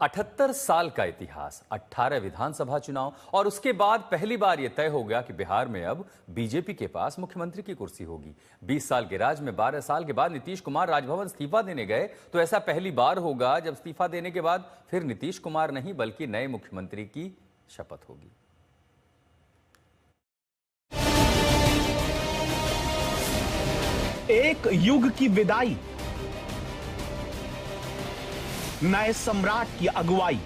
78 साल का इतिहास, 18 विधानसभा चुनाव और उसके बाद पहली बार यह तय हो गया कि बिहार में अब बीजेपी के पास मुख्यमंत्री की कुर्सी होगी। 20 साल के राज में 12 साल के बाद नीतीश कुमार राजभवन इस्तीफा देने गए तो ऐसा पहली बार होगा जब इस्तीफा देने के बाद फिर नीतीश कुमार नहीं बल्कि नए मुख्यमंत्री की शपथ होगी। एक युग की विदाई, नए सम्राट की अगुवाई।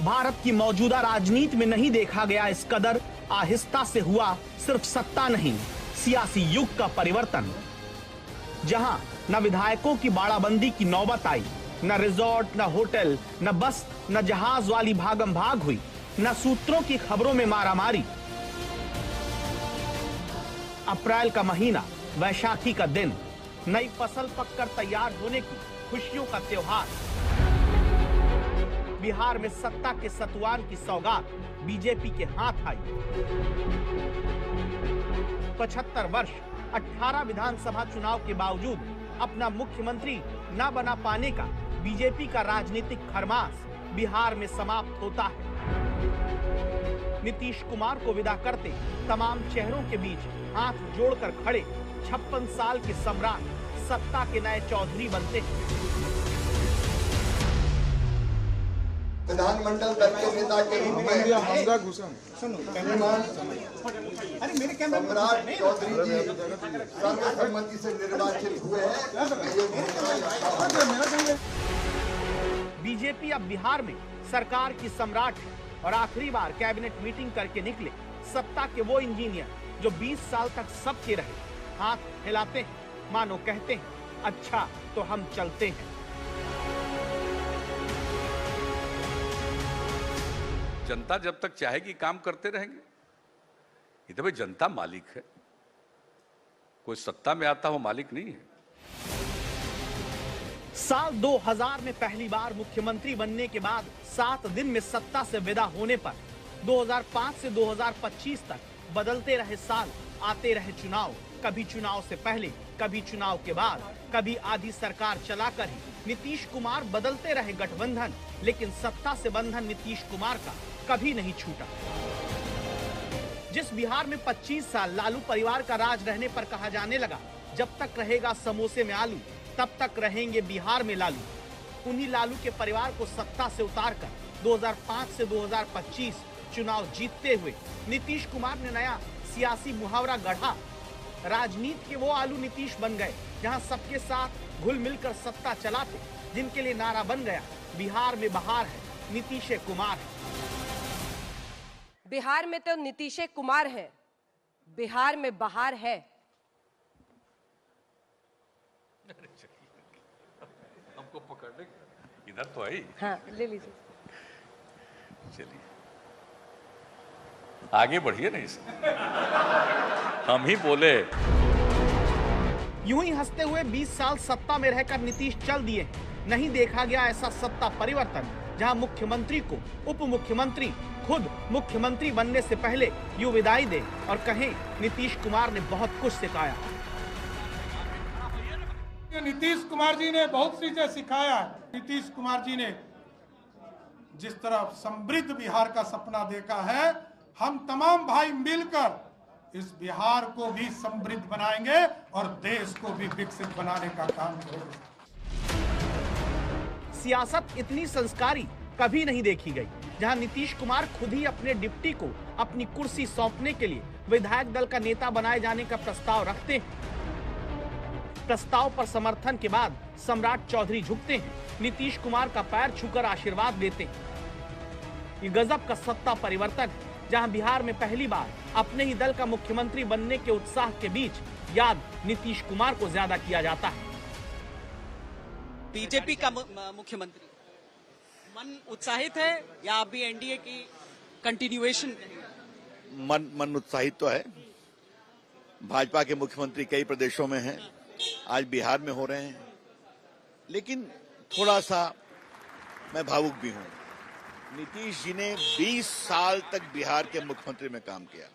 भारत की मौजूदा राजनीति में नहीं देखा गया इस कदर आहिस्ता से हुआ सिर्फ सत्ता नहीं, सियासी युग का परिवर्तन। जहां न विधायकों की बाड़ाबंदी की नौबत आई, न रिजॉर्ट, न होटल, न बस, न जहाज वाली भागम भाग हुई, न सूत्रों की खबरों में मारामारी। अप्रैल का महीना, वैशाखी का दिन, नई फसल पककर तैयार होने की खुशियों का त्योहार। बिहार में सत्ता के सतुआन की सौगात बीजेपी के हाथ आई। 75 वर्ष, 18 विधानसभा चुनाव के बावजूद अपना मुख्यमंत्री न बना पाने का बीजेपी का राजनीतिक खरमास बिहार में समाप्त होता है। नीतीश कुमार को विदा करते तमाम चेहरों के बीच हाथ जोड़कर खड़े 56 साल के सम्राट सत्ता के नए चौधरी बनते हैं। विधानमंडल दल के नेता के रूप में सम्राट चौधरी जी सर्वसम्मति से निर्वाचित हुए हैं। बीजेपी अब बिहार में सरकार की सम्राट है और आखिरी बार कैबिनेट मीटिंग करके निकले सत्ता के वो इंजीनियर जो 20 साल तक सबके रहे, हाथ हिलाते हैं, मानो कहते हैं अच्छा तो हम चलते हैं। जनता जब तक चाहेगी काम करते रहेंगे। ये तो भाई जनता मालिक है, कोई सत्ता में आता हो मालिक नहीं है। साल 2000 में पहली बार मुख्यमंत्री बनने के बाद 7 दिन में सत्ता से विदा होने पर 2005 से 2025 तक बदलते रहे साल, आते रहे चुनाव, कभी चुनाव से पहले, कभी चुनाव के बाद, कभी आधी सरकार चलाकर ही नीतीश कुमार बदलते रहे गठबंधन, लेकिन सत्ता से बंधन नीतीश कुमार का कभी नहीं छूटा। जिस बिहार में 25 साल लालू परिवार का राज रहने पर कहा जाने लगा जब तक रहेगा समोसे में आलू तब तक रहेंगे बिहार में लालू, उन्हीं लालू के परिवार को सत्ता से उतारकर 2005 से 2025 चुनाव जीतते हुए नीतीश कुमार ने नया सियासी मुहावरा गढ़ा। राजनीति के वो आलू नीतीश बन गए जहां सबके साथ घुल मिलकर सत्ता चलाते, जिनके लिए नारा बन गया बिहार में बहार है, नीतीश कुमार है। बिहार में तो नीतीश कुमार है, बिहार में बहार है। हमको पकड़ने इधर तो आई। हाँ, ले लीजिए। चलिए आगे बढ़िए नहीं सर, हम ही बोले। यूं ही हंसते हुए 20 साल सत्ता में रहकर नीतीश चल दिए। नहीं देखा गया ऐसा सत्ता परिवर्तन जहां मुख्यमंत्री को उप मुख्यमंत्री खुद मुख्यमंत्री बनने से पहले यूं विदाई दे और कहें नीतीश कुमार ने बहुत कुछ सिखाया। नीतीश कुमार जी ने बहुत चीजें सिखाया है। नीतीश कुमार जी ने जिस तरह समृद्ध बिहार का सपना देखा है, हम तमाम भाई मिलकर इस बिहार को भी समृद्ध बनाएंगे और देश को भी विकसित बनाने का काम करेंगे। सियासत इतनी संस्कारी कभी नहीं देखी गई जहां नीतीश कुमार खुद ही अपने डिप्टी को अपनी कुर्सी सौंपने के लिए विधायक दल का नेता बनाए जाने का प्रस्ताव रखते हैं। प्रस्ताव पर समर्थन के बाद सम्राट चौधरी झुकते हैं, नीतीश कुमार का पैर छूकर आशीर्वाद देते हैं। ये गजब का सत्ता परिवर्तन है जहां बिहार में पहली बार अपने ही दल का मुख्यमंत्री बनने के उत्साह के बीच याद नीतीश कुमार को ज्यादा किया जाता है। बीजेपी का मुख्यमंत्री मन उत्साहित है या अभी एनडीए की कंटिन्यूएशन? मन उत्साहित तो है। भाजपा के मुख्यमंत्री कई प्रदेशों में हैं, आज बिहार में हो रहे हैं, लेकिन थोड़ा सा मैं भावुक भी हूं। नीतीश जी ने 20 साल तक बिहार के मुख्यमंत्री में काम किया,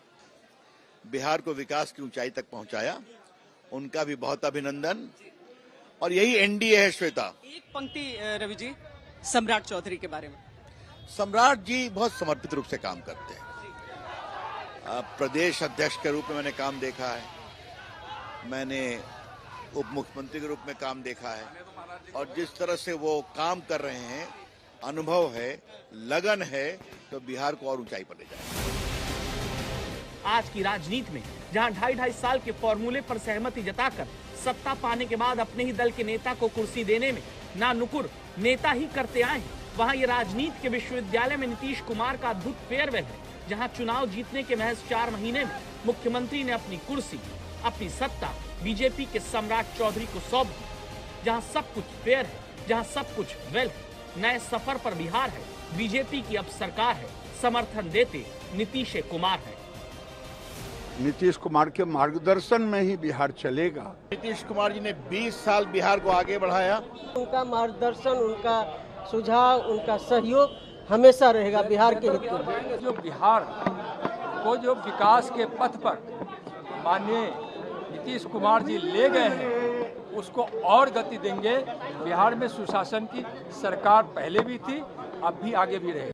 बिहार को विकास की ऊंचाई तक पहुंचाया, उनका भी बहुत अभिनंदन। और यही एनडीए है। श्वेता, एक पंक्ति रवि जी सम्राट चौधरी के बारे में। सम्राट जी बहुत समर्पित रूप से काम करते हैं। प्रदेश अध्यक्ष के रूप में मैंने काम देखा है, मैंने उप मुख्यमंत्री के रूप में काम देखा है, और जिस तरह से वो काम कर रहे हैं, अनुभव है, लगन है, तो बिहार को और ऊंचाई पर ले जाए। आज की राजनीति में जहां 2.5 साल के फॉर्मूले पर सहमति जताकर सत्ता पाने के बाद अपने ही दल के नेता को कुर्सी देने में ना नुकुर नेता ही करते आए हैं, वहां ये राजनीति के विश्वविद्यालय में नीतीश कुमार का अद्भुत फेयरवेल है, जहां चुनाव जीतने के महज 4 महीने में मुख्यमंत्री ने अपनी कुर्सी, अपनी सत्ता बीजेपी के सम्राट चौधरी को सौंप दी। जहां सब कुछ फेयर है, जहां सब कुछ वेल है, नए सफर पर बिहार है, बीजेपी की अब सरकार है, समर्थन देते नीतीश कुमार है। नीतीश कुमार के मार्गदर्शन में ही बिहार चलेगा। नीतीश कुमार जी ने 20 साल बिहार को आगे बढ़ाया। उनका मार्गदर्शन, उनका सुझाव, उनका सहयोग हमेशा रहेगा बिहार के हित में। जो बिहार को जो विकास के पथ पर माननीय नीतीश कुमार जी ले गए हैं, उसको और गति देंगे। बिहार में सुशासन की सरकार पहले भी थी, अब भी आगे भी रहेगी।